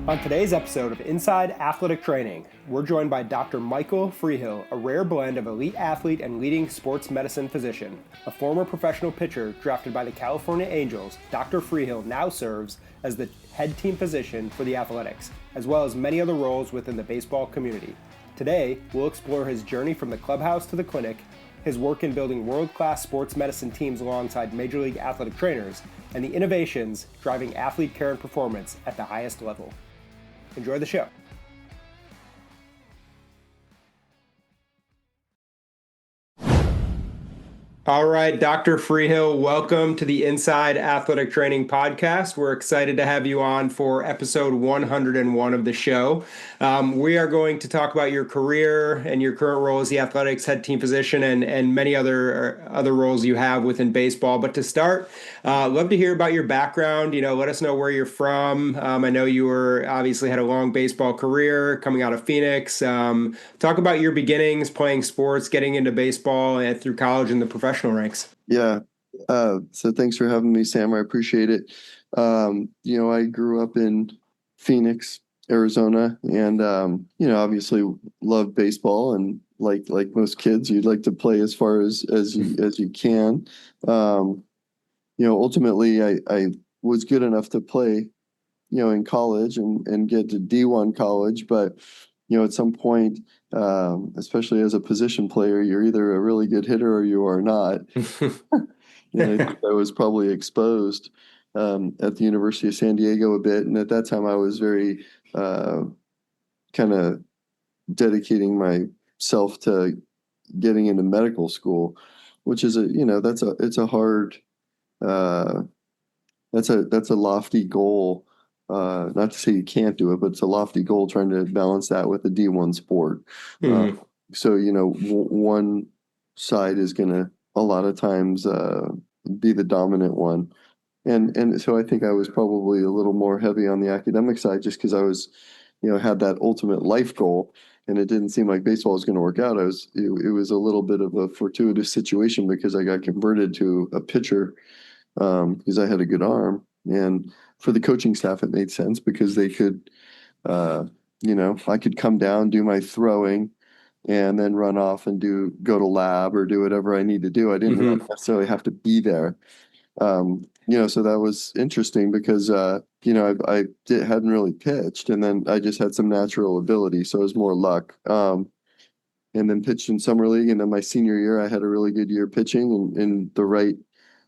On today's episode of Inside Athletic Training, we're joined by Dr. Michael Freehill, a rare blend of elite athlete and leading sports medicine physician. A former professional pitcher drafted by the California Angels, Dr. Freehill now serves as the head team physician for the Athletics, as well as many other roles within the baseball community. Today, we'll explore his journey from the clubhouse to the clinic, his work in building world-class sports medicine teams alongside Major League athletic trainers, and the innovations driving athlete care and performance at the highest level. Enjoy the show. All right, Dr. Freehill, welcome to the Inside Athletic Training Podcast. We're excited to have you on for episode 101 of the show. We are going to talk about your career and your current role as the Athletics head team physician and many other roles you have within baseball. But to start, love to hear about your background. Let us know where you're from. I know you obviously had a long baseball career coming out of Phoenix. Talk about your beginnings playing sports, getting into baseball and through college and the professional ranks. Yeah. So thanks for having me, Sam. I appreciate it. I grew up in Phoenix, Arizona, and obviously love baseball, and like most kids, you'd like to play as far as you can. Ultimately I was good enough to play, in college and get to D1 college, but at some point, especially as a position player, you're either a really good hitter or you are not. I think I was probably exposed at the University of San Diego a bit. And at that time, I was very kind of dedicating myself to getting into medical school, which is that's a lofty goal. Not to say you can't do it, but it's a lofty goal trying to balance that with a D1 sport. Mm-hmm. So one side is going to a lot of times be the dominant one. And so I think I was probably a little more heavy on the academic side just because I was, had that ultimate life goal, and it didn't seem like baseball was going to work out. It was a little bit of a fortuitous situation because I got converted to a pitcher because I had a good arm. And for the coaching staff, it made sense because they could, I could come down, do my throwing, and then run off and go to lab or do whatever I need to do. I didn't necessarily have to be there. So that was interesting because, I hadn't really pitched, and then I just had some natural ability. So it was more luck. And then pitched in summer league. And then my senior year, I had a really good year pitching, and the right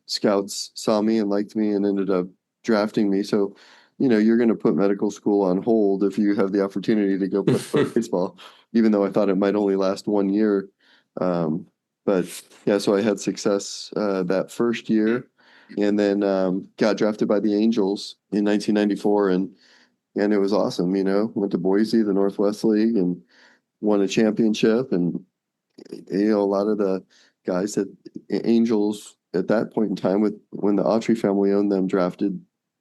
scouts saw me and liked me and ended up drafting me. So, you're going to put medical school on hold if you have the opportunity to go play baseball, even though I thought it might only last 1 year. But yeah, so I had success that first year, and then got drafted by the Angels in 1994, and it was awesome. Went to Boise, the Northwest League, and won a championship. And a lot of the guys at Angels at that point in time, when the Autry family owned them, drafted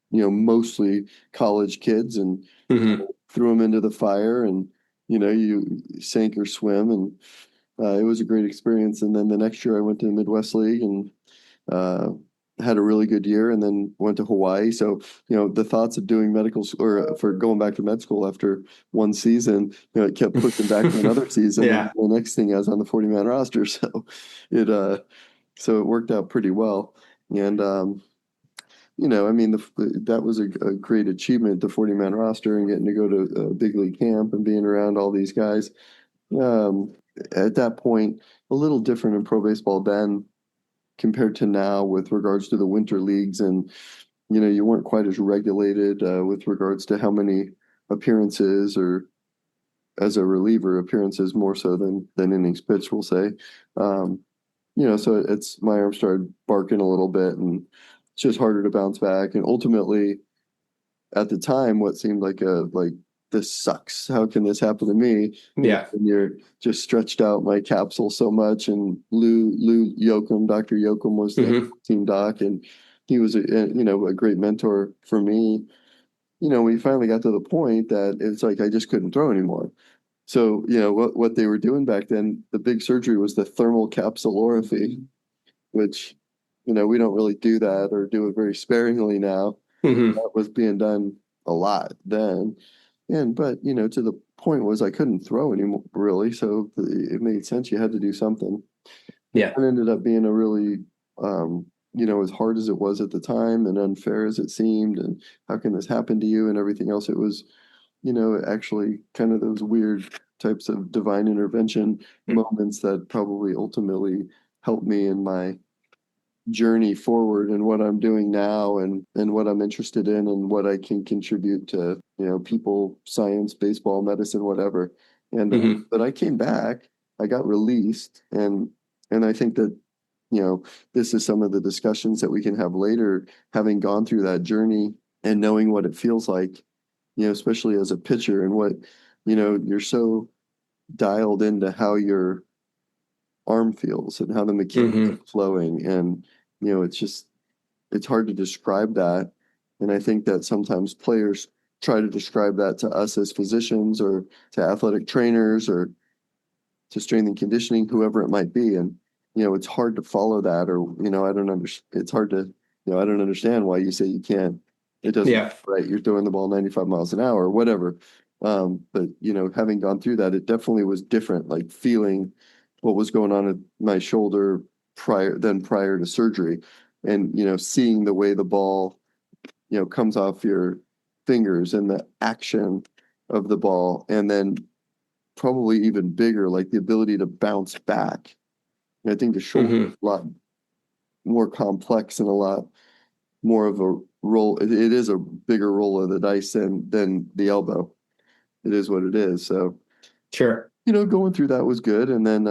mostly college kids and threw them into the fire, and you sink or swim, and it was a great experience. And then the next year I went to the Midwest League and had a really good year, and then went to Hawaii. So the thoughts of doing medical or for going back to med school after one season, it kept pushing back to another season. Yeah. And the next thing I was on the 40-man roster, so it worked out pretty well. And that was a great achievement, the 40-man roster, and getting to go to a big league camp and being around all these guys. At that point, a little different in pro baseball then compared to now with regards to the winter leagues. And, you weren't quite as regulated with regards to how many appearances, or as a reliever, appearances more so than innings pitched, we'll say. So my arm started barking a little bit, and it's just harder to bounce back. And ultimately, at the time, what seemed like this sucks. How can this happen to me? Yeah. And you're just stretched out my capsule so much. And Lou Yoakum, Dr. Yoakum was the team doc, and he was a great mentor for me. We finally got to the point that it's like I just couldn't throw anymore. So, what they were doing back then, the big surgery was the thermal capsulorrhaphy, which, we don't really do that, or do it very sparingly now. That was being done a lot then. But to the point was I couldn't throw anymore really, so it made sense. You had to do something. Yeah. It ended up being a really, as hard as it was at the time and unfair as it seemed, and how can this happen to you and everything else. It was, actually kind of those weird types of divine intervention moments that probably ultimately helped me in my journey forward and what I'm doing now and what I'm interested in and what I can contribute to, people, science, baseball, medicine, whatever. But I came back, I got released, and I think that, this is some of the discussions that we can have later, having gone through that journey and knowing what it feels like, especially as a pitcher and what, you're so dialed into how your arm feels and how the mechanics are flowing. And, it's hard to describe that. And I think that sometimes players try to describe that to us as physicians or to athletic trainers or to strength and conditioning, whoever it might be. And, it's hard to follow that, or, I don't understand. It's hard to, I don't understand why you say you can't. It doesn't, right? You're throwing the ball 95 miles an hour or whatever. But, having gone through that, it definitely was different, like feeling what was going on in my shoulder prior to surgery, and, seeing the way the ball, comes off your fingers and the action of the ball, and then probably even bigger, like the ability to bounce back. And I think the shoulder is a lot more complex and a lot more of a roll. It is a bigger roll of the dice than the elbow. It is what it is. So, Sure. going through that was good. And then,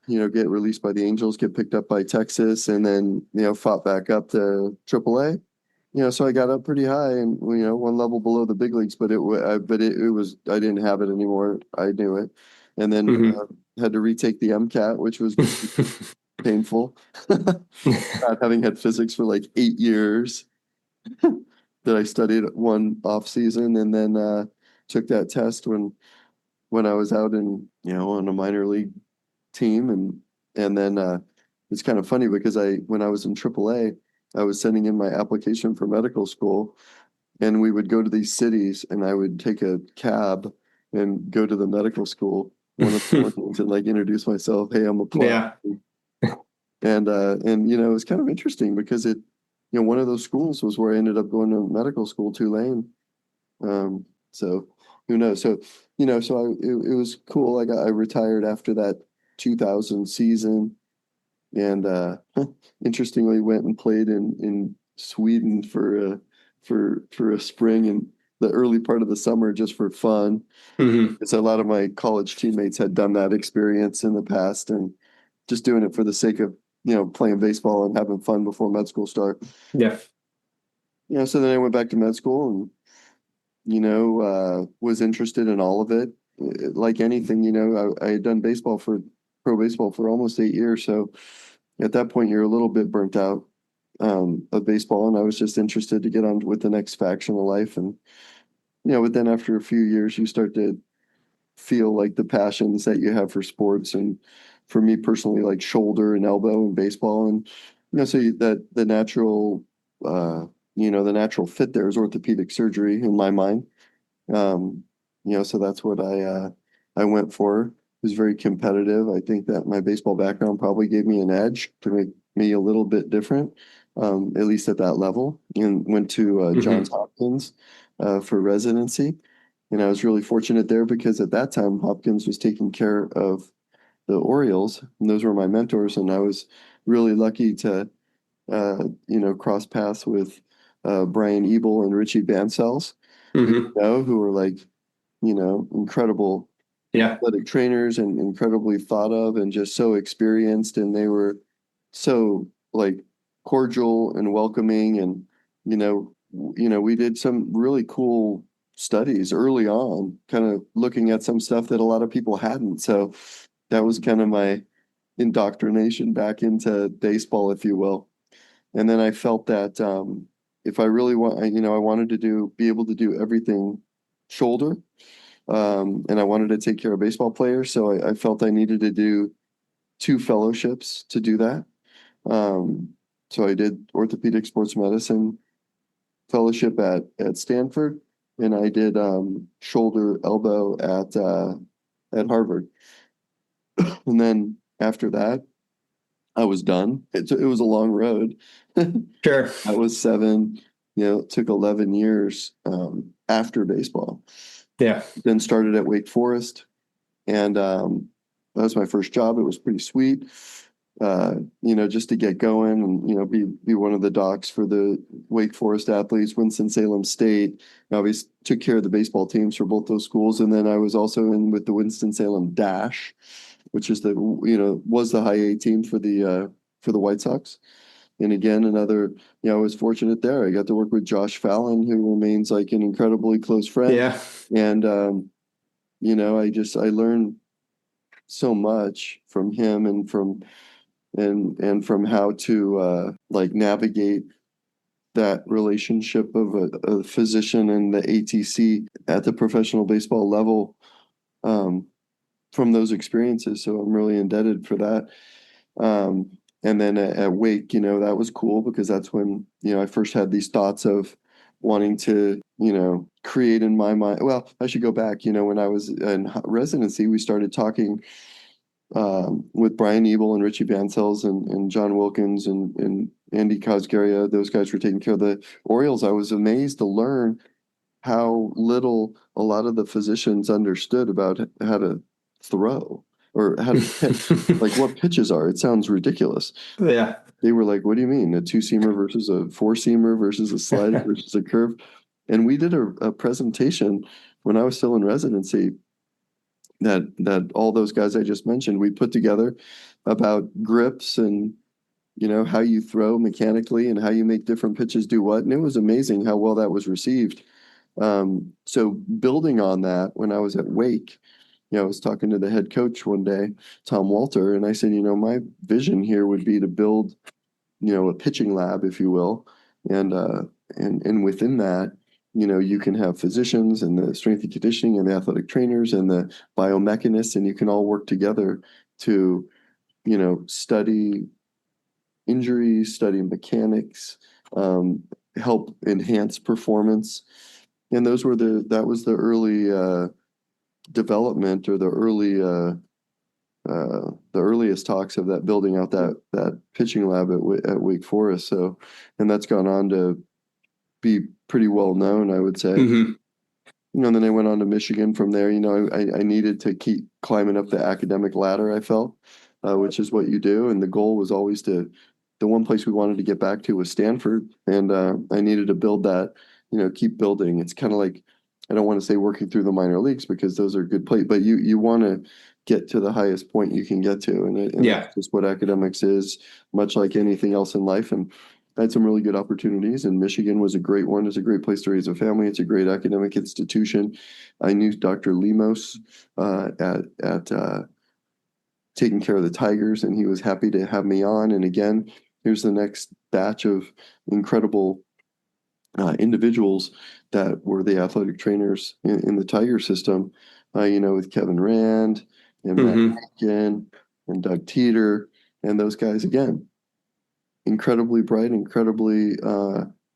get released by the Angels, get picked up by Texas, and then, fought back up to AAA. So I got up pretty high and, one level below the big leagues, but it was, I didn't have it anymore. I knew it. And then had to retake the MCAT, which was painful. Not having had physics for like 8 years that I studied one off season, and then took that test when I was out in, on a minor league team. And then it's kind of funny because when I was in AAA, I was sending in my application for medical school, and we would go to these cities, and I would take a cab and go to the medical school one of the mornings and like introduce myself. Hey, I'm applying. And it was kind of interesting because one of those schools was where I ended up going to medical school, Tulane. So who knows? So it was cool. I retired after that 2000 season, and interestingly went and played in Sweden for a spring in the early part of the summer just for fun. Because a lot of my college teammates had done that experience in the past, and just doing it for the sake of playing baseball and having fun before med school start. Yeah. So then I went back to med school and was interested in all of it. Like anything, I had done pro baseball for almost 8 years. So at that point, you're a little bit burnt out of baseball, and I was just interested to get on with the next faction of life. And but then after a few years, you start to feel like the passions that you have for sports, and for me personally, like shoulder and elbow and baseball, and so that the natural, the natural fit there is orthopedic surgery in my mind. So that's what I went for. It was very competitive. I think that my baseball background probably gave me an edge to make me a little bit different, at least at that level. And went to Johns Hopkins for residency. And I was really fortunate there because at that time, Hopkins was taking care of the Orioles, and those were my mentors. And I was really lucky to, cross paths with Brian Ebel and Richie Bancels, who were like, incredible athletic trainers and incredibly thought of and just so experienced. And they were so like cordial and welcoming. And, we did some really cool studies early on, kind of looking at some stuff that a lot of people hadn't. So that was kind of my indoctrination back into baseball, if you will. And then I felt that if I really I wanted to be able to do everything shoulder, and I wanted to take care of baseball players. So I felt I needed to do 2 fellowships to do that. So I did orthopedic sports medicine fellowship at Stanford, and I did shoulder elbow at Harvard. And then after that, I was done. It was a long road. Sure. I was seven, it took 11 years after baseball. Yeah. Then started at Wake Forest, and that was my first job. It was pretty sweet, just to get going and, be one of the docs for the Wake Forest athletes, Winston-Salem State. I always took care of the baseball teams for both those schools. And then I was also in with the Winston-Salem Dash, which is was the high A team for the White Sox. And again, another, I was fortunate there. I got to work with Josh Fallon, who remains like an incredibly close friend. Yeah. And, I learned so much from him and from how to like navigate that relationship of a physician and the ATC at the professional baseball level from those experiences. So I'm really indebted for that. And then at Wake, that was cool because that's when, I first had these thoughts of wanting to, create in my mind. Well, I should go back. When I was in residency, we started talking with Brian Ebel and Richie Bancels and John Wilkins and Andy Cosgaria. Those guys were taking care of the Orioles. I was amazed to learn how little a lot of the physicians understood about how to throw or how to pitch, like what pitches are. It sounds ridiculous. Yeah. They were like, what do you mean? A two-seamer versus a four-seamer versus a slider versus a curve? And we did a presentation when I was still in residency that all those guys I just mentioned, we put together about grips and, how you throw mechanically and how you make different pitches do what. And it was amazing how well that was received. So building on that, when I was at Wake, I was talking to the head coach one day, Tom Walter, and I said, my vision here would be to build, a pitching lab, if you will. And within that, you can have physicians and the strength and conditioning and the athletic trainers and the biomechanists, and you can all work together to, study injuries, study mechanics, help enhance performance. And that was the early development or the earliest talks of that building out that pitching lab at Wake Forest. So, and that's gone on to be pretty well known, I would say. Mm-hmm. And then I went on to Michigan from there. I needed to keep climbing up the academic ladder, I felt, which is what you do. And the goal was always the one place we wanted to get back to was Stanford. And I needed to build that, keep building. It's kind of like, I don't want to say working through the minor leagues because those are good play, but you want to get to the highest point you can get to. And that's just what academics is, much like anything else in life. And I had some really good opportunities, and Michigan was a great one. It's a great place to raise a family. It's a great academic institution. I knew Dr. Lemos at taking care of the Tigers, and he was happy to have me on. And again, here's the next batch of incredible individuals that were the athletic trainers in the Tiger system, with Kevin Rand and Matt Aiken and Doug Teeter and those guys again. Incredibly bright, incredibly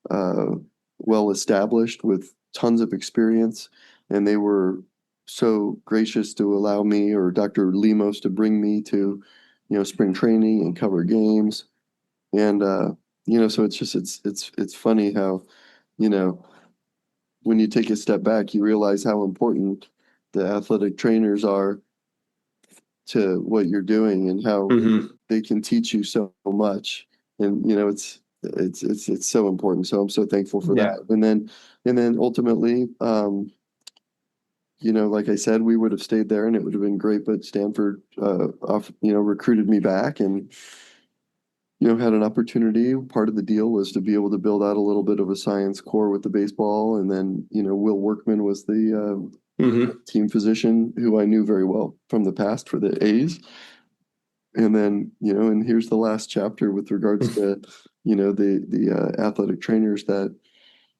well established with tons of experience. And they were so gracious to allow me or Dr. Lemos to bring me to, spring training and cover games. And, so it's funny how, when you take a step back, you realize how important the athletic trainers are to what you're doing and how they can teach you so much. And it's so important. So I'm so thankful for that. And then ultimately, like I said, we would have stayed there and it would have been great. But Stanford, recruited me back and had an opportunity. Part of the deal was to be able to build out a little bit of a science core with the baseball. And then Will Workman was the team physician who I knew very well from the past for the A's. And then, and here's the last chapter with regards to, the athletic trainers that,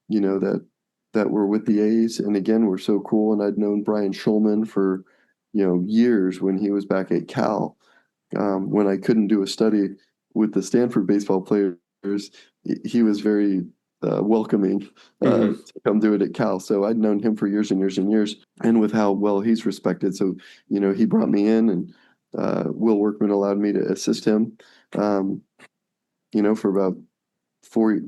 that were with the A's and again, were so cool. And I'd known Brian Schulman for, years when he was back at Cal. When I couldn't do a study with the Stanford baseball players, he was very welcoming to come do it at Cal. So I'd known him for years and years and years, and with how well he's respected. So, he brought me in, and Will Workman allowed me to assist him, for about 3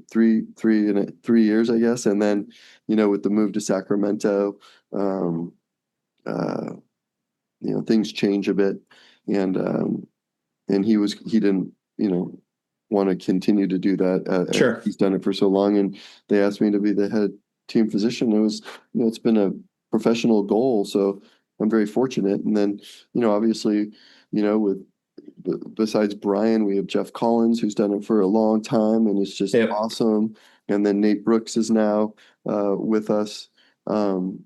years, I guess. And then, with the move to Sacramento, uh, things change a bit, and he didn't, want to continue to do that. Sure. He's done it for so long, and they asked me to be the head team physician. It was, it's been a professional goal, so I'm very fortunate. And then, obviously, with besides Brian, we have Jeff Collins, who's done it for a long time, and it's just awesome. And then Nate Brooks is now with us, who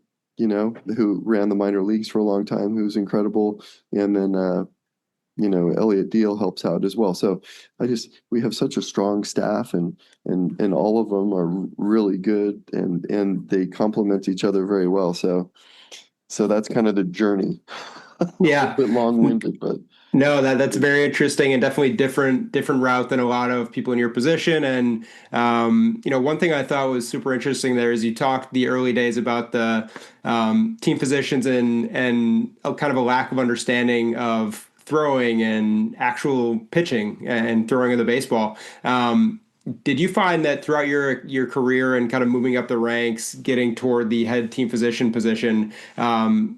ran the minor leagues for a long time, who's incredible. And then, Elliot Deal helps out as well. So we have such a strong staff, and all of them are really good, and they complement each other very well. So that's kind of the journey. Yeah. A bit long-winded, but no, that's very interesting, and definitely different route than a lot of people in your position. And one thing I thought was super interesting there is you talked the early days about the team physicians and a kind of a lack of understanding of throwing and actual pitching and throwing of the baseball. Did you find that throughout your career and kind of moving up the ranks, getting toward the head team physician position,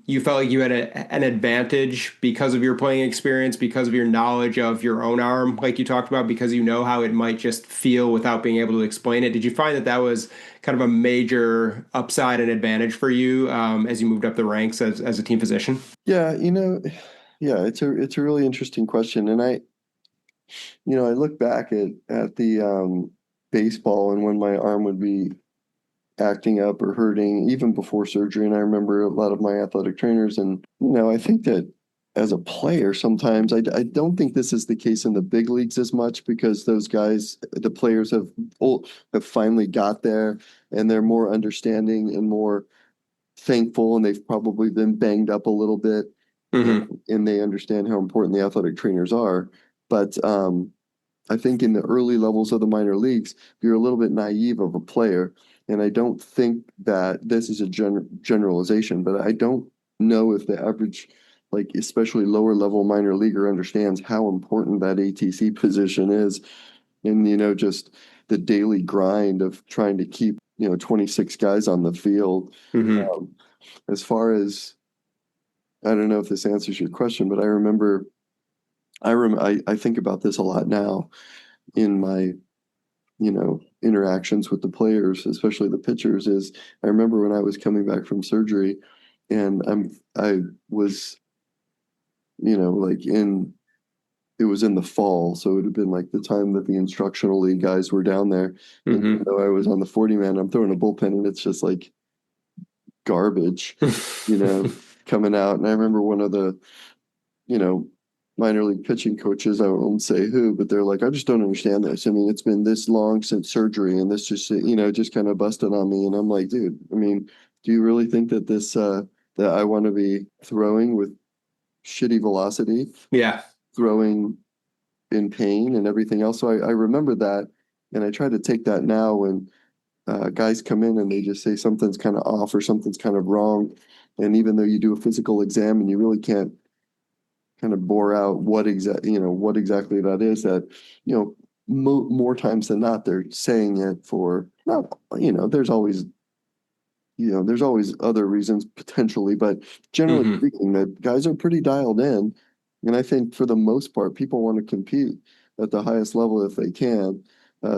you felt like you had an advantage because of your playing experience, because of your knowledge of your own arm, like you talked about, because you know how it might just feel without being able to explain it? Did you find that was kind of a major upside and advantage for you as you moved up the ranks as a team physician? Yeah, it's a really interesting question, and I look back at the baseball, and when my arm would be acting up or hurting even before surgery. And I remember a lot of my athletic trainers, and I think that as a player, sometimes I don't think this is the case in the big leagues as much, because those guys, the players have finally got there, and they're more understanding and more thankful, and they've probably been banged up a little bit, and they understand how important the athletic trainers are. But I think in the early levels of the minor leagues, you're a little bit naive of a player. And I don't think that this is a generalization, but I don't know if the average, like especially lower level minor leaguer, understands how important that ATC position is. And, just the daily grind of trying to keep, 26 guys on the field. As far as, I don't know if this answers your question, but I think about this a lot now in my, interactions with the players, especially the pitchers. Is I remember when I was coming back from surgery, and I was, it was in the fall, so it would have been like the time that the instructional league guys were down there. And even though I was on the 40 man, I'm throwing a bullpen, and it's just like garbage, coming out. And I remember one of the, minor league pitching coaches, I won't say who, but they're like, I just don't understand this. I mean, it's been this long since surgery, and this just kind of busted on me. And I'm like, dude, I mean, do you really think that that I want to be throwing with shitty velocity? Yeah. Throwing in pain and everything else. So I remember that, and I try to take that now when guys come in and they just say something's kind of off or something's kind of wrong. And even though you do a physical exam and you really can't kind of bore out what exactly that is, that, more times than not, they're saying it for, not, there's always other reasons potentially, but generally speaking, that guys are pretty dialed in. And I think for the most part, people want to compete at the highest level if they can.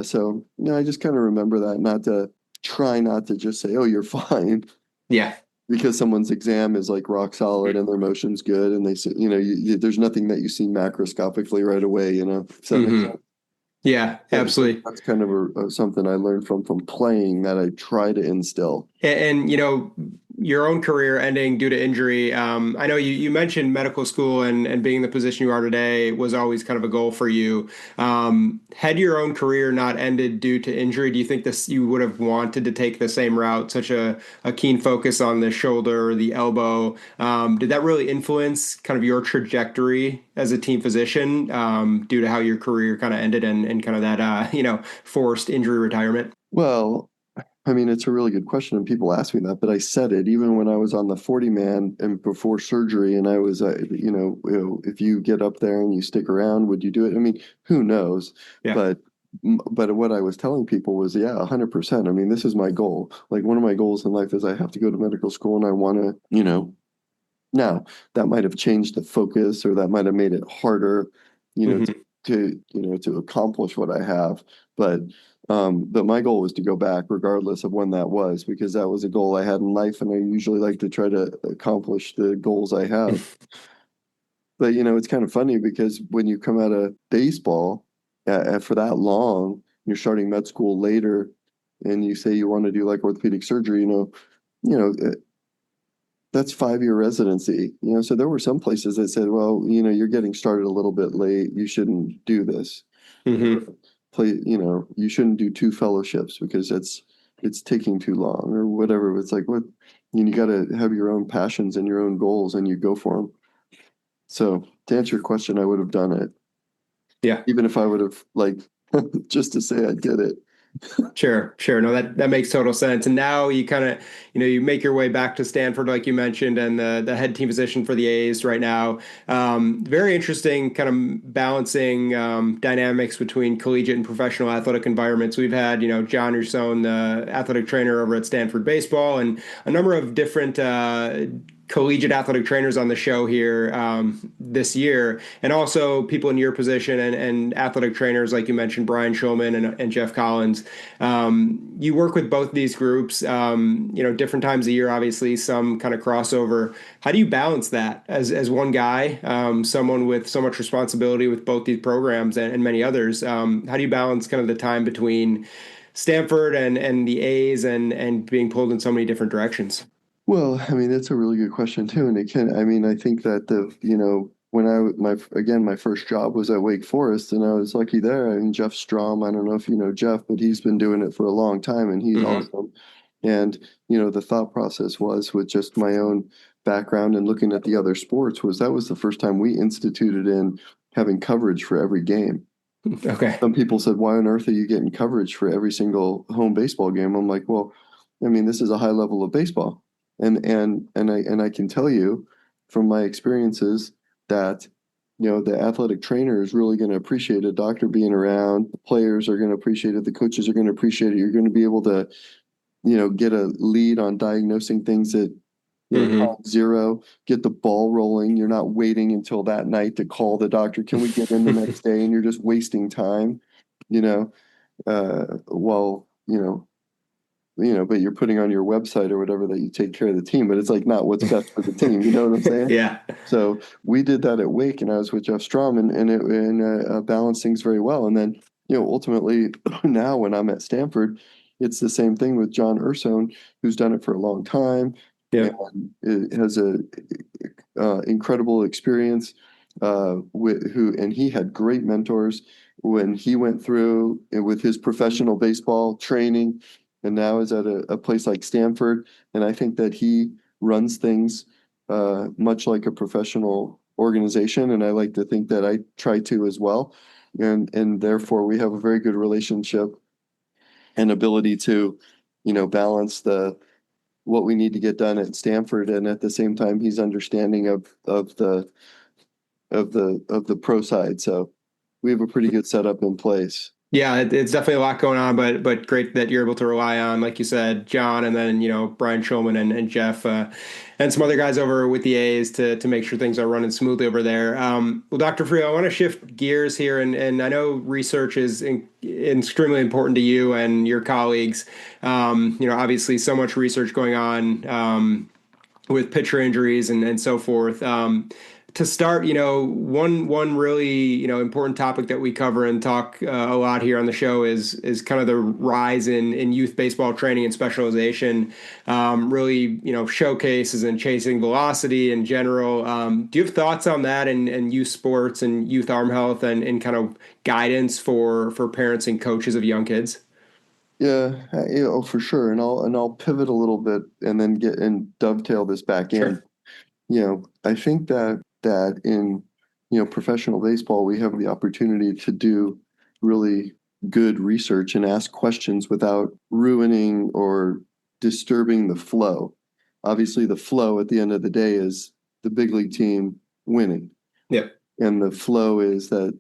So, I just kind of remember that, not to just say, oh, you're fine. Yeah. Because someone's exam is like rock solid and their motion's good, and they say, there's nothing that you see macroscopically right away, So yeah, absolutely. That's kind of something I learned from playing that I try to instill. And your own career ending due to injury. I know you mentioned medical school and being in the position you are today was always kind of a goal for you. Had your own career not ended due to injury, do you think you would have wanted to take the same route, such a keen focus on the shoulder, the elbow? Did that really influence kind of your trajectory as a team physician due to how your career kind of ended and kind of that, forced injury retirement? Well, I mean, it's a really good question, and people ask me that, but I said it even when I was on the 40 man and before surgery, and I was, if you get up there and you stick around, would you do it? I mean, who knows? Yeah. But but what I was telling people was, yeah, 100%. I mean, this is my goal. Like one of my goals in life is I have to go to medical school, and I want to, now that might have changed the focus, or that might have made it harder, you know, Hmm. to accomplish what I have. But my goal was to go back regardless of when that was, because that was a goal I had in life, and I usually like to try to accomplish the goals I have. But it's kind of funny because when you come out of baseball for that long, you're starting med school later, and you say you want to do like orthopedic surgery, you know, that's 5-year residency. So there were some places that said, well, you're getting started a little bit late. You shouldn't do this. Hmm. You shouldn't do 2 fellowships because it's taking too long or whatever. It's like, what, you got to have your own passions and your own goals, and you go for them. So to answer your question, I would have done it, Yeah. even if I would have like, just to say I did it. Sure, sure. No, that makes total sense. And now you kind of, you make your way back to Stanford, like you mentioned, and the head team position for the A's right now. Very interesting, kind of balancing dynamics between collegiate and professional athletic environments. We've had, John Ursone, the athletic trainer over at Stanford baseball, and a number of different collegiate athletic trainers on the show here this year, and also people in your position and athletic trainers like you mentioned, Brian Schulman and Jeff Collins. You work with both these groups, different times a year, obviously, some kind of crossover. How do you balance that as one guy, someone with so much responsibility with both these programs and many others? How do you balance kind of the time between Stanford and the A's and being pulled in so many different directions? Well, I mean, that's a really good question too. And I mean, I think that when my first job was at Wake Forest, and I was lucky there. I mean, Jeff Strom, I don't know if you know Jeff, but he's been doing it for a long time, and he's Hmm. awesome. And, the thought process was, with just my own background and looking at the other sports, was that was the first time we instituted in having coverage for every game. Okay. Some people said, why on earth are you getting coverage for every single home baseball game? I'm like, well, I mean, this is a high level of baseball. And I can tell you from my experiences that, the athletic trainer is really going to appreciate a doctor being around. The players are going to appreciate it. The coaches are going to appreciate it. You're going to be able to, get a lead on diagnosing things at, Hmm. time zero, get the ball rolling. You're not waiting until that night to call the doctor. Can we get in the next day? And you're just wasting time, you know, while, but you're putting on your website or whatever that you take care of the team, but it's like not what's best for the team. You know what I'm saying? Yeah. So we did that at Wake, and I was with Jeff Strom, and balanced things very well. And then, ultimately, now when I'm at Stanford, it's the same thing with John Ursone, who's done it for a long time Yep. and it has a incredible experience and he had great mentors when he went through with his professional baseball training, and now is at a place like Stanford. And I think that he runs things much like a professional organization, and I like to think that I try to as well. And therefore we have a very good relationship and ability to, balance the what we need to get done at Stanford, and at the same time he's understanding of the pro side. So we have a pretty good setup in place. Yeah, it's definitely a lot going on, but great that you're able to rely on, like you said, John, and then Brian Schulman and Jeff, and some other guys over with the A's to make sure things are running smoothly over there. Well, Dr. Frio, I want to shift gears here, and I know research is extremely important to you and your colleagues. Obviously, so much research going on. With pitcher injuries and so forth. To start, one really important topic that we cover and talk a lot here on the show is kind of the rise in youth baseball training and specialization. Really, showcases and chasing velocity in general. Do you have thoughts on that and youth sports and youth arm health and kind of guidance for parents and coaches of young kids? Yeah, for sure. And I'll pivot a little bit and then get and dovetail this back in. Sure. I think that in professional baseball we have the opportunity to do really good research and ask questions without ruining or disturbing the flow. Obviously, the flow at the end of the day is the big league team winning. Yep. And the flow is that,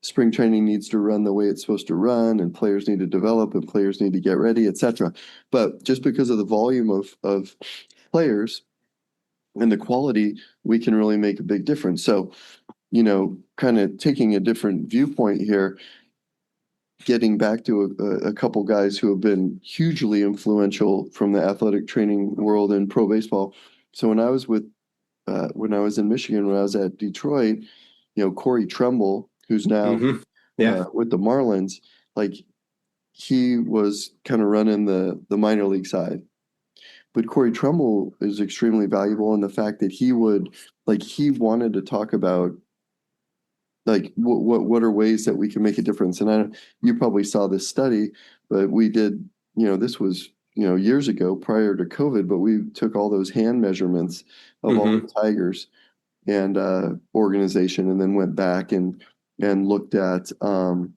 spring training needs to run the way it's supposed to run, and players need to develop, and players need to get ready, etc. But just because of the volume of players and the quality, we can really make a big difference. So, kind of taking a different viewpoint here, getting back to a couple guys who have been hugely influential from the athletic training world in pro baseball. So when I was in Michigan, when I was at Detroit, Corey Trumbull, who's now Yeah. with the Marlins, like he was kind of running the minor league side. But Corey Trumbull is extremely valuable in the fact that he wanted to talk about like what are ways that we can make a difference. And you probably saw this study, but we did, this was, years ago prior to COVID, but we took all those hand measurements of all the Tigers and organization, and then went back and looked at who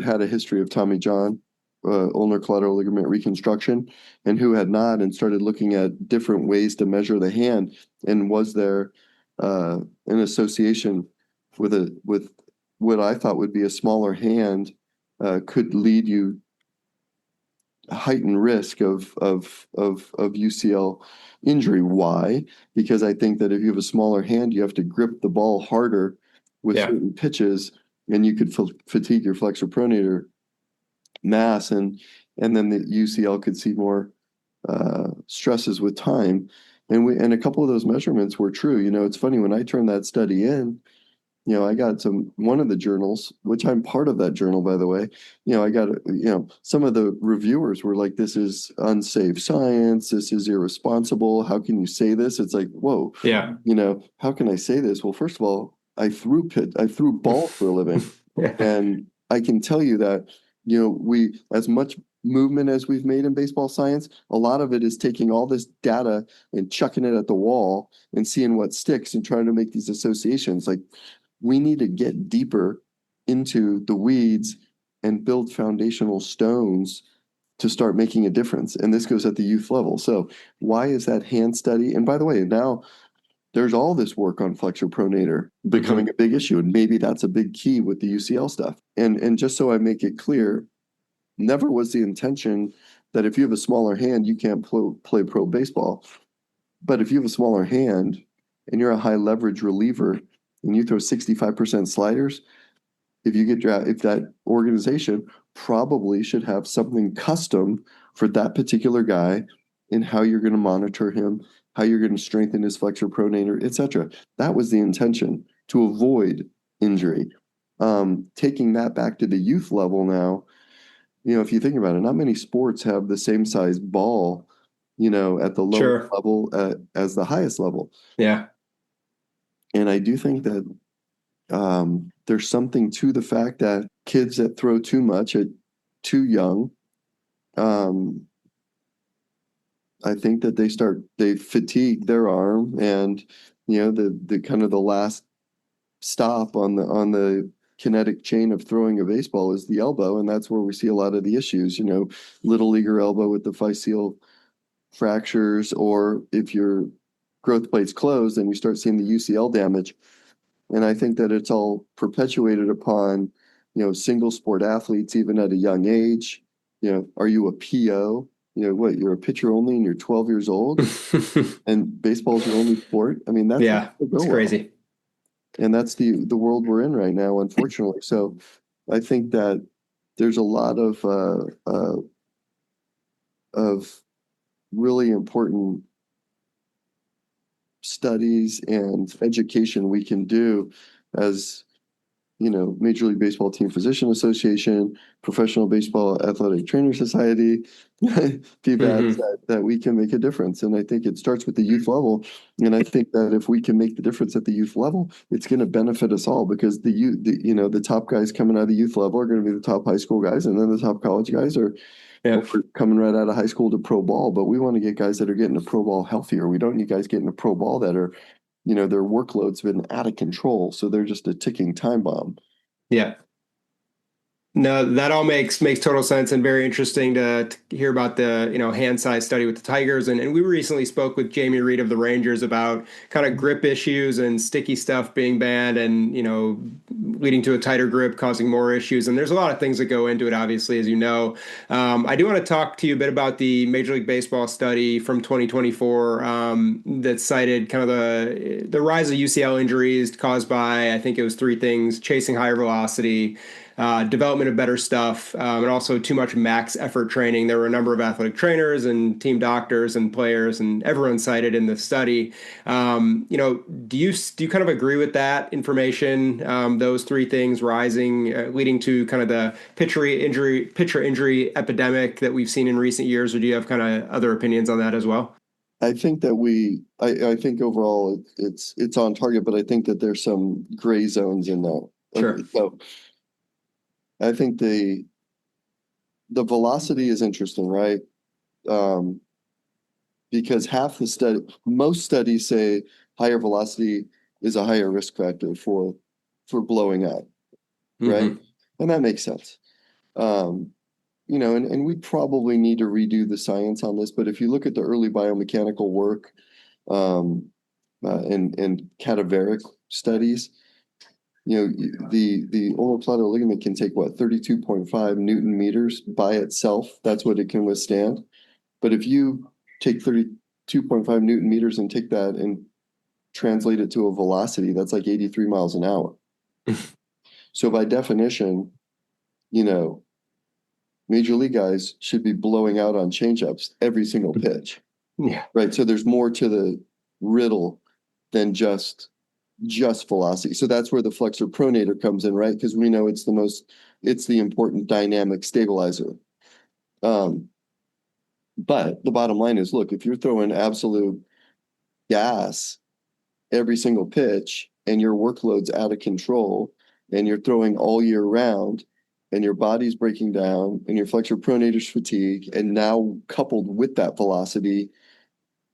had a history of Tommy John, ulnar collateral ligament reconstruction, and who had not, and started looking at different ways to measure the hand. And was there an association with what I thought would be a smaller hand could lead you heightened risk of UCL injury. Why? Because I think that if you have a smaller hand, you have to grip the ball harder with certain pitches, and you could fatigue your flexor pronator mass, and then the UCL could see more stresses with time. And a couple of those measurements were true. It's funny, when I turned that study in, I got one of the journals, which I'm part of that journal, by the way. I got, some of the reviewers were like, this is unsafe science. This is irresponsible. How can you say this? It's like, whoa, Yeah. How can I say this? Well, first of all, I threw ball for a living. Yeah. And I can tell you that, as much movement as we've made in baseball science, a lot of it is taking all this data and chucking it at the wall and seeing what sticks and trying to make these associations. Like, we need to get deeper into the weeds and build foundational stones to start making a difference. And this goes at the youth level. So why is that hand study? And by the way, now there's all this work on flexor pronator becoming a big issue. And maybe that's a big key with the UCL stuff. And just so I make it clear, never was the intention that if you have a smaller hand, you can't play pro baseball. But if you have a smaller hand and you're a high leverage reliever and you throw 65% sliders, if that organization probably should have something custom for that particular guy in how you're going to monitor him, how you're going to strengthen his flexor pronator, etc. That was the intention, to avoid injury. Taking that back to the youth level now, if you think about it, not many sports have the same size ball, at the lower level as the highest level. Yeah. And I do think that there's something to the fact that kids that throw too much at too young, I think that they fatigue their arm, and the kind of the last stop on the kinetic chain of throwing a baseball is the elbow, and that's where we see a lot of the issues. Little leaguer elbow with the physeal fractures, or if your growth plate's closed, then you start seeing the UCL damage. And I think that it's all perpetuated upon, single sport athletes, even at a young age. Are you a PO? You're a pitcher only and you're 12 years old and baseball's your only sport? I mean, it's crazy. And that's the world we're in right now, unfortunately. So I think that there's a lot of really important studies and education we can do as Major League Baseball Team Physician Association, Professional Baseball Athletic Trainer Society, PBATs, that we can make a difference. And I think it starts with the youth level. And I think that if we can make the difference at the youth level, it's going to benefit us all, because the top guys coming out of the youth level are going to be the top high school guys, and then the top college guys are coming right out of high school to pro ball. But we want to get guys that are getting to pro ball healthier. We don't need guys getting to pro ball that are, their workload's been out of control, so they're just a ticking time bomb. Yeah. No, that all makes total sense and very interesting to hear about the, hand size study with the Tigers. And we recently spoke with Jamie Reed of the Rangers about kind of grip issues and sticky stuff being banned and, leading to a tighter grip, causing more issues. And there's a lot of things that go into it, obviously, as you know. I do want to talk to you a bit about the Major League Baseball study from 2024 that cited kind of the rise of UCL injuries caused by, I think it was three things: chasing higher velocity, development of better stuff, and also too much max effort training. There were a number of athletic trainers and team doctors and players, and everyone cited in the study. Do you kind of agree with that information? Those three things rising, leading to kind of the pitcher injury epidemic that we've seen in recent years, or do you have kind of other opinions on that as well? I think that I think overall it's on target, but I think that there's some gray zones in that. Sure. So I think the velocity is interesting, right? Because most studies say higher velocity is a higher risk factor for blowing out, right? Mm-hmm. And that makes sense. And we probably need to redo the science on this, but if you look at the early biomechanical work and cadaveric studies, the omoplateal ligament can take 32.5 Newton meters by itself. That's what it can withstand. But if you take 32.5 Newton meters and take that and translate it to a velocity, that's like 83 miles an hour. So by definition, major league guys should be blowing out on changeups every single pitch. Yeah. Right. So there's more to the riddle than just velocity. So that's where the flexor pronator comes in, right? Because we know it's the important dynamic stabilizer. But the bottom line is, look, if you're throwing absolute gas every single pitch and your workload's out of control and you're throwing all year round and your body's breaking down and your flexor pronator's fatigue, and now coupled with that velocity,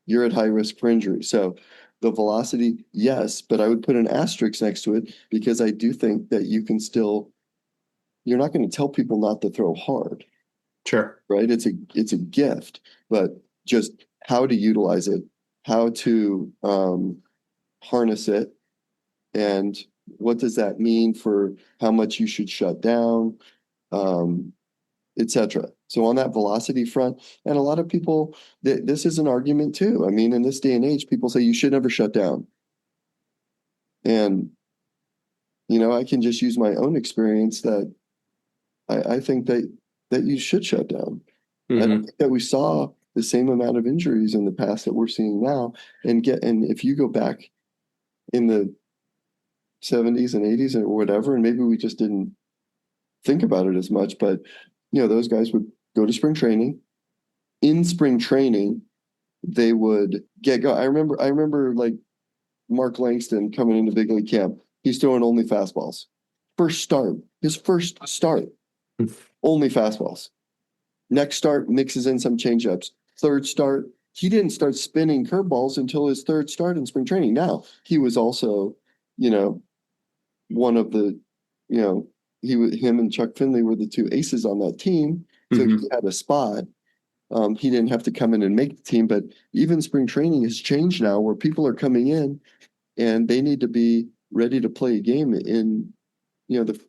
you're at high risk for injury. So the velocity, yes, but I would put an asterisk next to it because I do think that you're not going to tell people not to throw hard. Sure. Right? It's a gift, but just how to utilize it, how to harness it, and what does that mean for how much you should shut down, etc. So on that velocity front, and a lot of people, this is an argument too. I mean, in this day and age, people say you should never shut down. And, I can just use my own experience that I think that you should shut down. Mm-hmm. I don't think that we saw the same amount of injuries in the past that we're seeing now. And if you go back in the 70s and 80s or whatever, and maybe we just didn't think about it as much, but those guys would go to spring training. In spring training, they would get go. I remember like Mark Langston coming into big league camp. He's throwing only fastballs. His first start, only fastballs. Next start, mixes in some changeups. Third start, he didn't start spinning curveballs until his third start in spring training. Now, he was also, one of the, him and Chuck Finley were the two aces on that team. So he had a spot. He didn't have to come in and make the team, but even spring training has changed now where people are coming in and they need to be ready to play a game in, the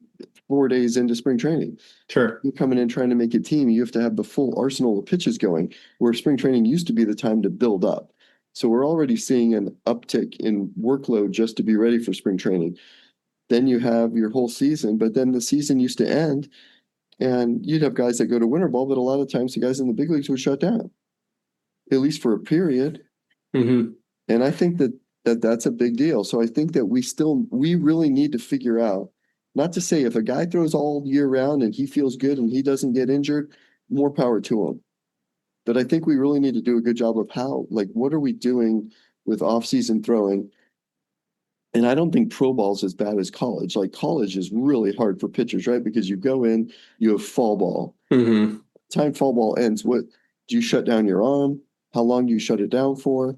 4 days into spring training. Sure. You're coming in trying to make a team, you have to have the full arsenal of pitches going, where spring training used to be the time to build up. So we're already seeing an uptick in workload just to be ready for spring training. Then you have your whole season, but then the season used to end and you'd have guys that go to winter ball, but a lot of times the guys in the big leagues would shut down, at least for a period. Mm-hmm. And I think that's a big deal. So I think that we really need to figure out, not to say if a guy throws all year round and he feels good and he doesn't get injured, more power to him. But I think we really need to do a good job of what are we doing with off-season throwing? And I don't think pro ball is as bad as college. Like college is really hard for pitchers, right? Because you go in, you have fall ball. Mm-hmm. Time fall ball ends, what do you shut down your arm? How long do you shut it down for?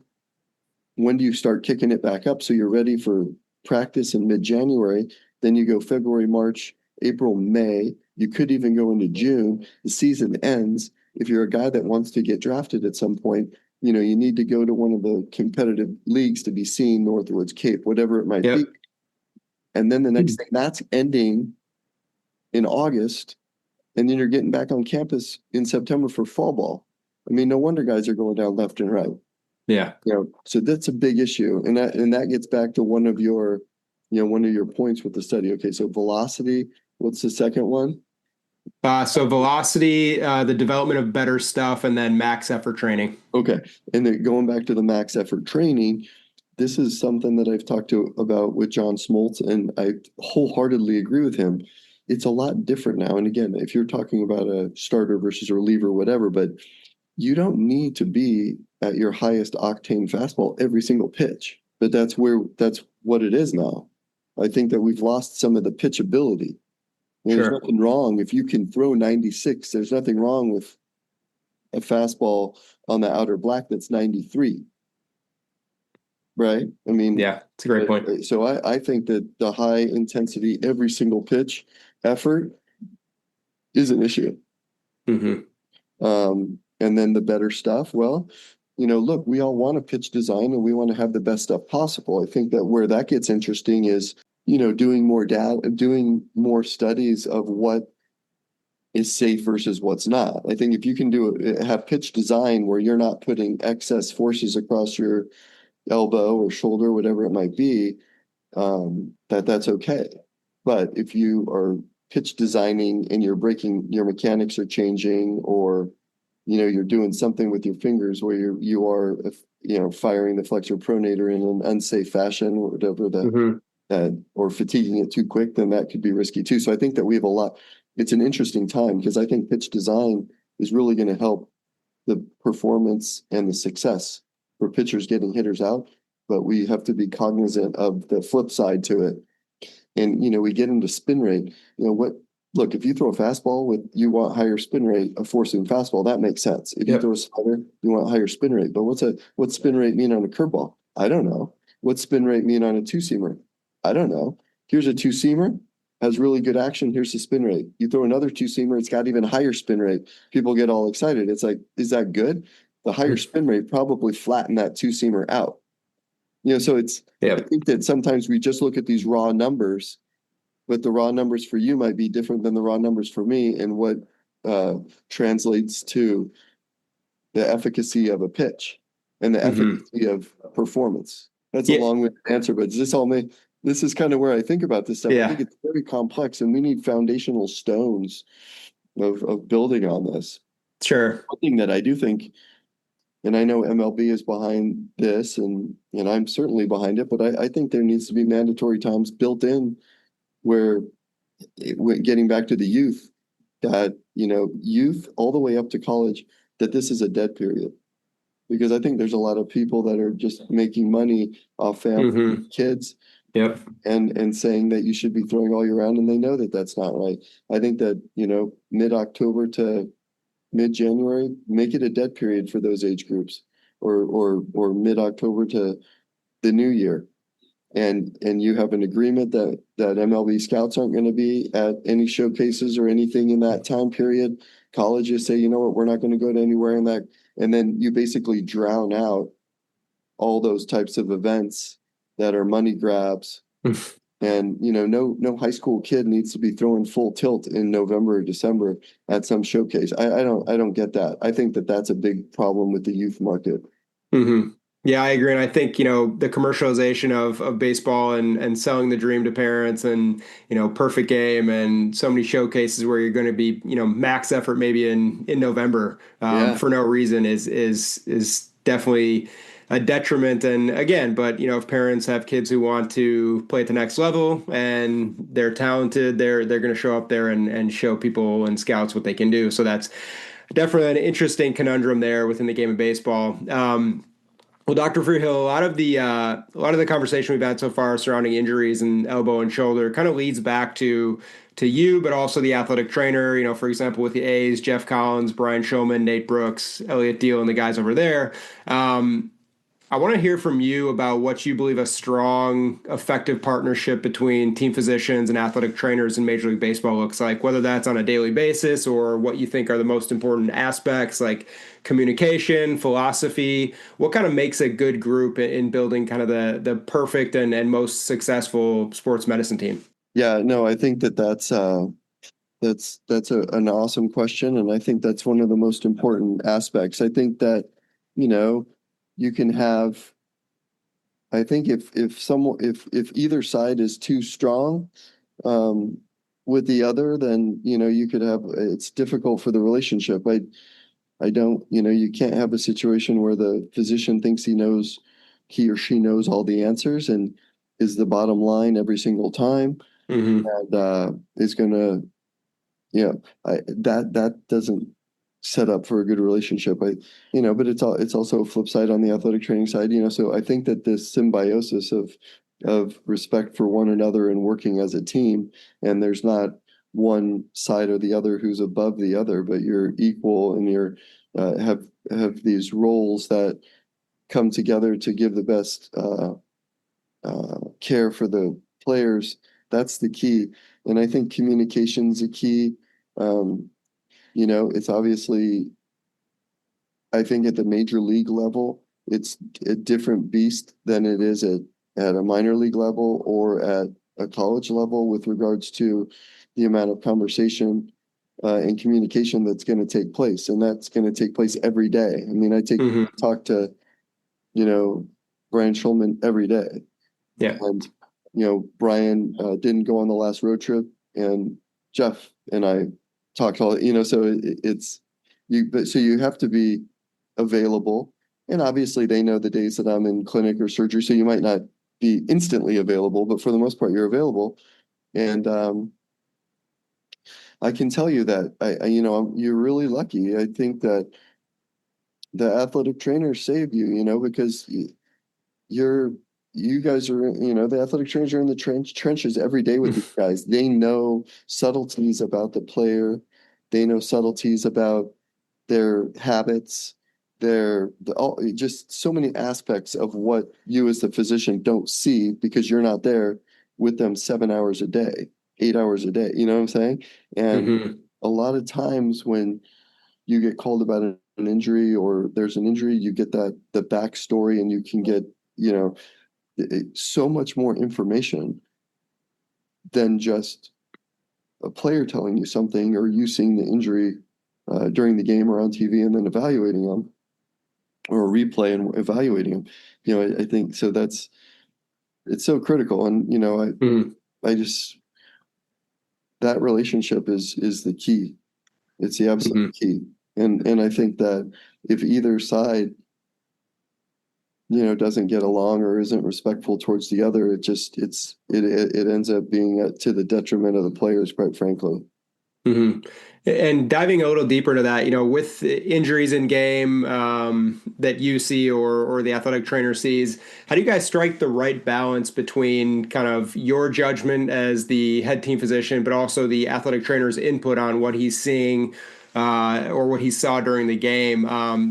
When do you start kicking it back up so you're ready for practice in mid-January? Then you go February, March, April, May. You could even go into June. The season ends. If you're a guy that wants to get drafted at some point, you need to go to one of the competitive leagues to be seen, Northwoods, Cape, whatever it might be. And then the next thing, that's ending in August. And then you're getting back on campus in September for fall ball. I mean, no wonder guys are going down left and right. Yeah. So that's a big issue. And that gets back to one of your points with the study. Okay, so velocity, what's the second one? So velocity, the development of better stuff, and then max effort training. Okay. And then going back to the max effort training, this is something that I've talked about with John Smoltz, and I wholeheartedly agree with him. It's a lot different now. And again, if you're talking about a starter versus a reliever, whatever, but you don't need to be at your highest octane fastball every single pitch. But that's what it is now. I think that we've lost some of the pitchability. There's nothing wrong if you can throw 96. There's nothing wrong with a fastball on the outer black that's 93. Right? I mean, yeah, it's a great point. So I think that the high intensity, every single pitch effort is an issue. And then the better stuff, well, look, we all want to pitch design and we want to have the best stuff possible. I think that where that gets interesting is, doing more data, doing more studies of what is safe versus what's not. I think if you can have pitch design where you're not putting excess forces across your elbow or shoulder, whatever it might be, that's okay. But if you are pitch designing and your mechanics are changing, or you're doing something with your fingers where you are firing the flexor pronator in an unsafe fashion, or whatever or fatiguing it too quick, then that could be risky too. So I think that we have it's an interesting time, because I think pitch design is really going to help the performance and the success for pitchers getting hitters out. But we have to be cognizant of the flip side to it. And, we get into spin rate, look, if you throw a fastball you want higher spin rate, a four-seam fastball, that makes sense. If you throw a slider, you want higher spin rate. But what's spin rate mean on a curveball? I don't know. What's spin rate mean on a two-seamer? I don't know. Here's a two-seamer, has really good action. Here's the spin rate. You throw another two-seamer, it's got even higher spin rate. People get all excited. It's like, is that good? The higher spin rate probably flattened that two-seamer out. So I think that sometimes we just look at these raw numbers, but the raw numbers for you might be different than the raw numbers for me, and what translates to the efficacy of a pitch and the efficacy of performance. That's a long-winded answer, but this is kind of where I think about this stuff. I think it's very complex, and we need foundational stones of building on this. Sure. One thing that I do think, and I know MLB is behind this, and I'm certainly behind it, but I think there needs to be mandatory times built in where, getting back to the youth, that, youth all the way up to college, that this is a dead period. Because I think there's a lot of people that are just making money off family, kids, and saying that you should be throwing all year round, and they know that that's not right. I think that, mid-October to mid-January, make it a dead period for those age groups, or mid-October to the new year. And you have an agreement that MLB scouts aren't going to be at any showcases or anything in that time period. Colleges say, you know what, we're not going to go to anywhere in that. And then you basically drown out all those types of events that are money grabs. And, no high school kid needs to be throwing full tilt in November or December at some showcase. I don't get that. I think that that's a big problem with the youth market. Yeah, I agree. And I think, the commercialization of baseball and selling the dream to parents, and, perfect game, and so many showcases where you're going to be, max effort maybe in November for no reason is definitely a detriment. And again, but, if parents have kids who want to play at the next level and they're talented, they're going to show up there and show people and scouts what they can do. So that's definitely an interesting conundrum there within the game of baseball. Well, Dr. Freehill, a lot of the conversation we've had so far surrounding injuries and elbow and shoulder kind of leads back to you, but also the athletic trainer. For example, with the A's, Jeff Collins, Brian Showman, Nate Brooks, Elliot Deal, and the guys over there. I want to hear from you about what you believe a strong, effective partnership between team physicians and athletic trainers in Major League Baseball looks like, whether that's on a daily basis or what you think are the most important aspects like communication, philosophy. What kind of makes a good group in building kind of the perfect and most successful sports medicine team? Yeah, no, I think that's an awesome question, and I think that's one of the most important aspects. I think that, you know, you can have. I think if either side is too strong um, with the other, then you could have it's difficult for the relationship. I don't, you can't have a situation where the physician thinks he or she knows all the answers and is the bottom line every single time, Hmm. and is gonna, that doesn't set up for a good relationship. But it's also a flip side on the athletic training side. So I think that this symbiosis of respect for one another and working as a team, and there's not one side or the other who's above the other, but you're equal and you're have these roles that come together to give the best care for the players. That's the key, and I think communication's a key. Um, it's obviously, I think at the major league level, it's a different beast than it is at a minor league level or at a college level with regards to the amount of conversation and communication that's going to take place. And that's going to take place every day. I mean, Hmm. talk to, you know, Brian Schulman every day. Yeah. And, Brian didn't go on the last road trip, and Jeff and I talked so it's so you have to be available. And obviously they know the days that I'm in clinic or surgery, so you might not be instantly available, but for the most part you're available. And I can tell you that you're really lucky. I think that the athletic trainers save you, because you're you guys are, the athletic trainers are in the trenches every day with these guys. They know subtleties about the player. They know subtleties about their habits, just so many aspects of what you as the physician don't see because you're not there with them 7 hours a day, 8 hours a day. You know what I'm saying? And Hmm. a lot of times when you get called about an injury or there's an injury, you get the backstory and you can get, you know, so much more information than just a player telling you something or you seeing the injury during the game or on TV and then evaluating them or a replay and evaluating them. I think so it's so critical. And, Hmm. I just, that relationship is the key. It's the absolute Hmm. key. And I think that if either side, doesn't get along or isn't respectful towards the other, it ends up being to the detriment of the players, quite frankly. Hmm. And diving a little deeper into that, with injuries in game that you see or the athletic trainer sees, how do you guys strike the right balance between kind of your judgment as the head team physician, but also the athletic trainer's input on what he's seeing or what he saw during the game?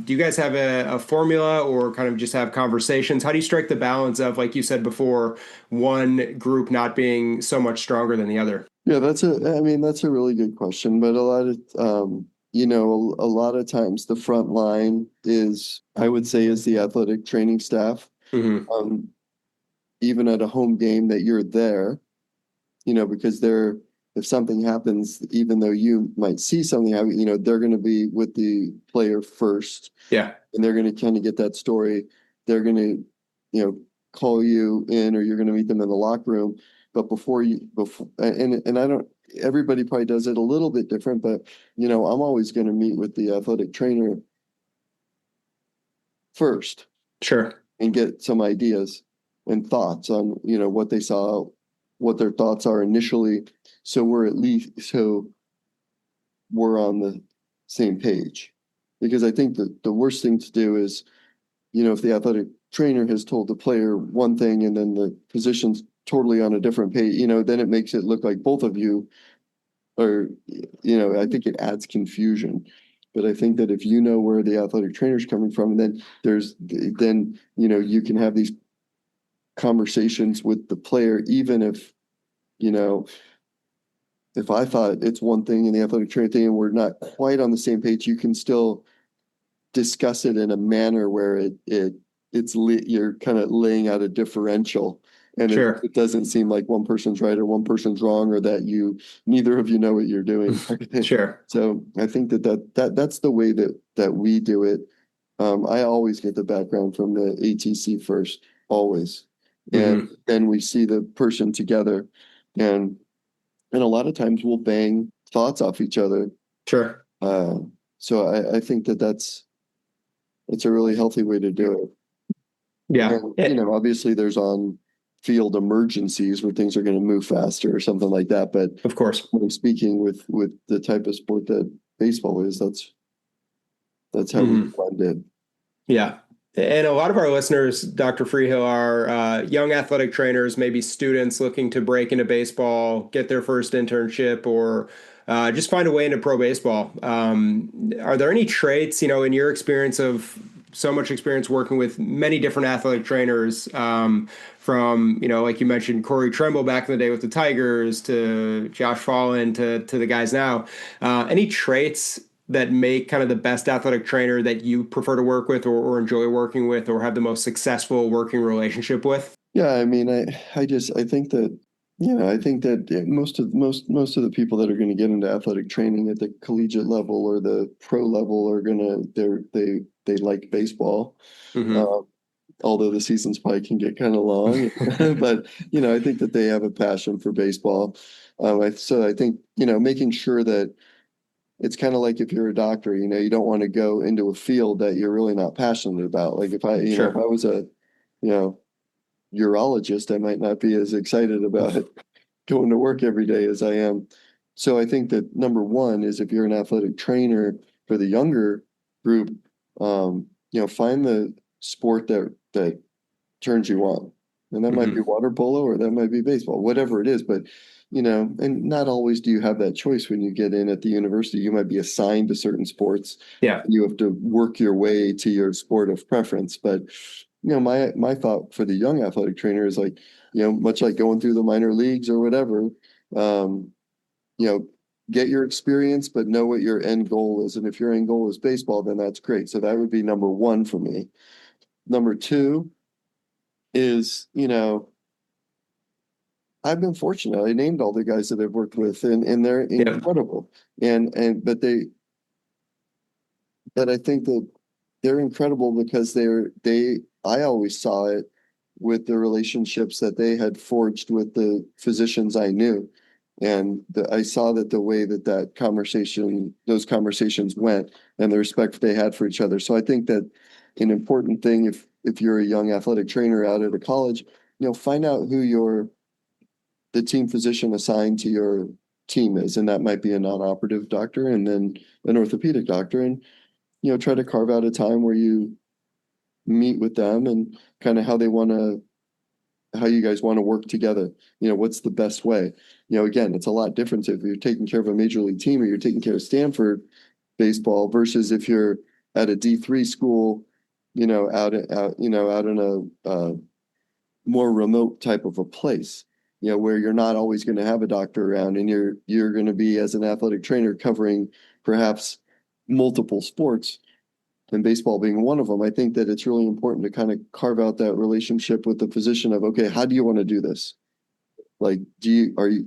Do you guys have a formula or kind of just have conversations? How do you strike the balance of, like you said before, one group not being so much stronger than the other? Yeah, I mean, that's a really good question, but a lot of times the front line I would say, is the athletic training staff. Hmm. Um, Even at a home game that you're there, because if something happens, even though you might see something happen, they're going to be with the player first, Yeah. and they're going to kind of get that story. They're going to, call you in, or you're going to meet them in the locker room. But and I don't, everybody probably does it a little bit different, but, I'm always going to meet with the athletic trainer first Sure. and get some ideas and thoughts on, what they saw, what their thoughts are initially. So we're on the same page. Because I think that the worst thing to do is, if the athletic trainer has told the player one thing and then the physician's totally on a different page, then it makes it look like both of you are, I think it adds confusion. But I think that if you know where the athletic trainer's coming from, then you can have these conversations with the player, even if, you know, if I thought it's one thing and the athletic trainer thing and we're not quite on the same page, you can still discuss it in a manner where you're kind of laying out a differential, and Sure. it doesn't seem like one person's right or one person's wrong, or that neither of you know what you're doing. Sure. So I think that's the way that we do it. I always get the background from the ATC first, always, and Hmm. then we see the person together, and a lot of times we'll bang thoughts off each other. Sure. Uh, so I think it's a really healthy way to do it. Yeah. And, obviously there's on field emergencies where things are going to move faster or something like that. But Of course. when speaking with the type of sport that baseball is, that's how we Hmm. blend it. Yeah. And a lot of our listeners, Dr. Freehill, are young athletic trainers, maybe students looking to break into baseball, get their first internship, or just find a way into pro baseball. Are there any traits, in your experience of so much experience working with many different athletic trainers, from, like you mentioned, Corey Tremble back in the day with the Tigers to Josh Fallon to the guys now, any traits that make kind of the best athletic trainer that you prefer to work with, or enjoy working with, or have the most successful working relationship with? Yeah, I mean, I think that, most of the people that are going to get into athletic training at the collegiate level or the pro level are they like baseball. Hmm. Um, Although the seasons probably can get kind of long, but I think that they have a passion for baseball. So I think, making sure that it's kind of like if you're a doctor, you don't want to go into a field that you're really not passionate about. Like if I Sure. was a, you know, urologist, I might not be as excited about it going to work every day as I am. So I think that number one is, if you're an athletic trainer for the younger group, find the sport that turns you on. And that might be Hmm. water polo or that might be baseball, whatever it is. But, and not always do you have that choice when you get in at the university. You might be assigned to certain sports. Yeah. You have to work your way to your sport of preference. But, my thought for the young athletic trainer is like, much like going through the minor leagues or whatever, um, you know, get your experience, but know what your end goal is. And if your end goal is baseball, then that's great. So that would be number one for me. Number two is, I've been fortunate. I named all the guys that I've worked with, and they're Yep. incredible. But I think that they're incredible because I always saw it with the relationships that they had forged with the physicians I knew. And I saw that the way those conversations went, and the respect they had for each other. So I think that an important thing, if you're a young athletic trainer out at a college, find out who the team physician assigned to your team is, and that might be a non-operative doctor and then an orthopedic doctor, and try to carve out a time where you meet with them and kind of how you guys want to work together. What's the best way? Again, it's a lot different if you're taking care of a major league team or you're taking care of Stanford baseball versus if you're at a D3 school, out in a more remote type of a place, where you're not always going to have a doctor around, and you're going to be, as an athletic trainer, covering perhaps multiple sports, and baseball being one of them. I think that it's really important to kind of carve out that relationship with the physician of, okay, how do you want to do this? Like,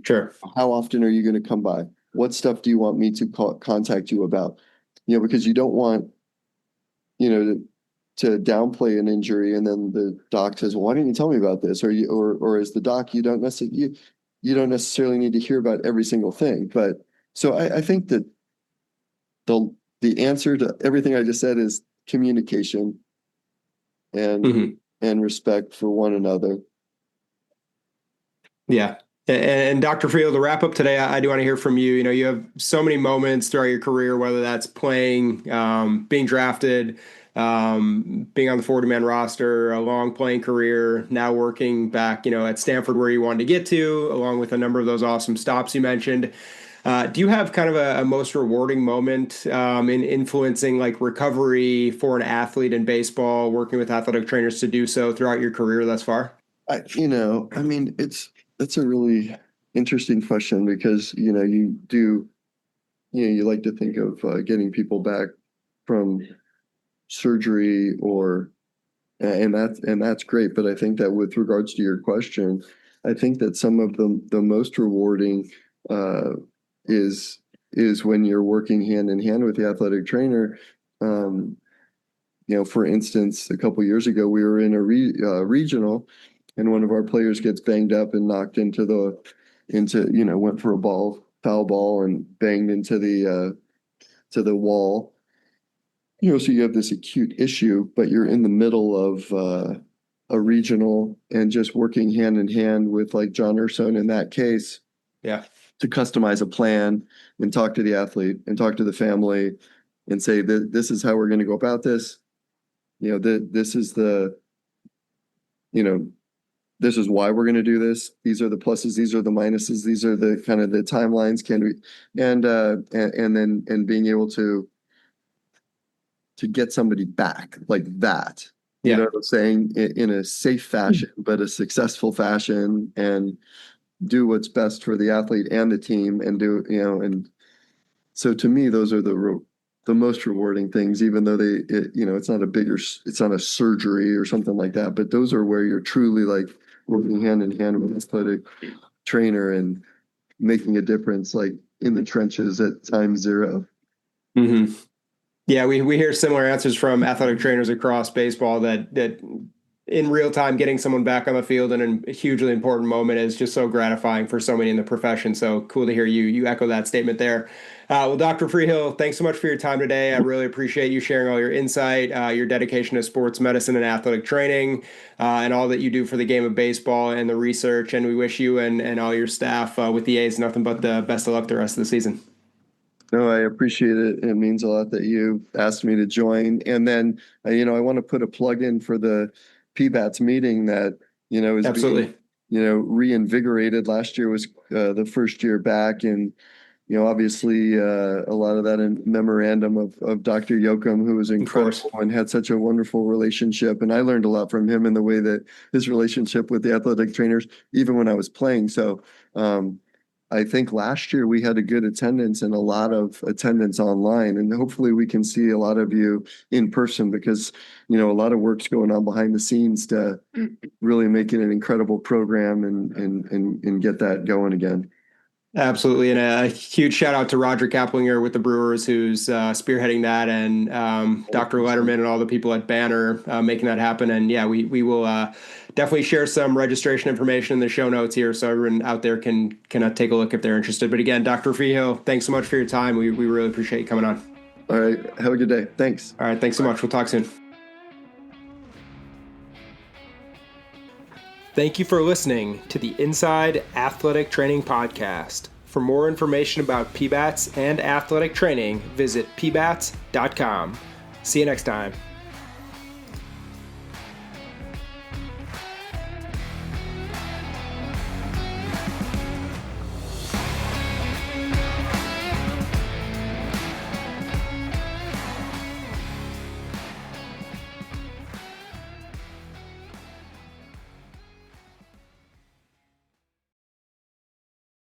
Sure. how often are you going to come by? What stuff do you want me to contact you about? Because you don't want, to downplay an injury, and then the doc says, well, why didn't you tell me about this? Or as the doc, you don't necessarily need to hear about every single thing. But so I think that the the answer to everything I just said is communication and Hmm. respect for one another. Yeah. And Dr. Freehill, to wrap up today, I do want to hear from you. You have so many moments throughout your career, whether that's playing, being drafted, being on the 40-man roster, a long playing career, now working back, at Stanford where you wanted to get to, along with a number of those awesome stops you mentioned. Do you have kind of a most rewarding moment in influencing like recovery for an athlete in baseball, working with athletic trainers to do so throughout your career thus far? It's a really interesting question because, you like to think of getting people back from surgery and that's great. But I think that with regards to your question, I think that some of the most rewarding uh, is when you're working hand in hand with the athletic trainer. Um, for instance, a couple years ago, we were in a regional, and one of our players gets banged up and knocked went for a foul ball and banged into the wall. So you have this acute issue, but you're in the middle of a regional and just working hand in hand with like John Ursone in that case. Yeah. To customize a plan and talk to the athlete and talk to the family and say that this is how we're going to go about this. This is this is why we're going to do this. These are the pluses. These are the minuses. These are the kind of the timelines. And being able to get somebody back like that. Yeah. You know what I'm saying? In a safe fashion, but a successful fashion, and do what's best for the athlete and the team, and so to me, those are the most rewarding things, even though it's not a surgery or something like that, but those are where you're truly like working hand in hand with an athletic trainer and making a difference, like in the trenches at time zero. Mm-hmm. Yeah, we hear similar answers from athletic trainers across baseball that in real time getting someone back on the field in a hugely important moment is just so gratifying for so many in the profession. So cool to hear you echo that statement there. Well, Dr. Freehill, thanks so much for your time today. I really appreciate you sharing all your insight, your dedication to sports medicine and athletic training, and all that you do for the game of baseball and the research. And we wish you and all your staff with the A's nothing but the best of luck the rest of the season. No, I appreciate it. It means a lot that you asked me to join. And then, I want to put a plug in for the PBATS meeting that, is absolutely being, reinvigorated. Last year was the first year back. And, obviously a lot of that in memorandum of Dr. Yoakum, who was incredible and had such a wonderful relationship. And I learned a lot from him in the way that his relationship with the athletic trainers, even when I was playing. So, I think last year we had a good attendance and a lot of attendance online, and hopefully we can see a lot of you in person because, a lot of work's going on behind the scenes to really make it an incredible program and get that going again. Absolutely. And a huge shout out to Roger Kaplinger with the Brewers, who's spearheading that, and Dr. Letterman and all the people at Banner making that happen. And yeah, we will definitely share some registration information in the show notes here so everyone out there can take a look if they're interested. But again, Dr. Freehill, thanks so much for your time. We really appreciate you coming on. All right. Have a good day. Thanks. All right. Thanks so much. We'll talk soon. Thank you for listening to the Inside Athletic Training Podcast. For more information about PBATS and athletic training, visit pbats.com. See you next time.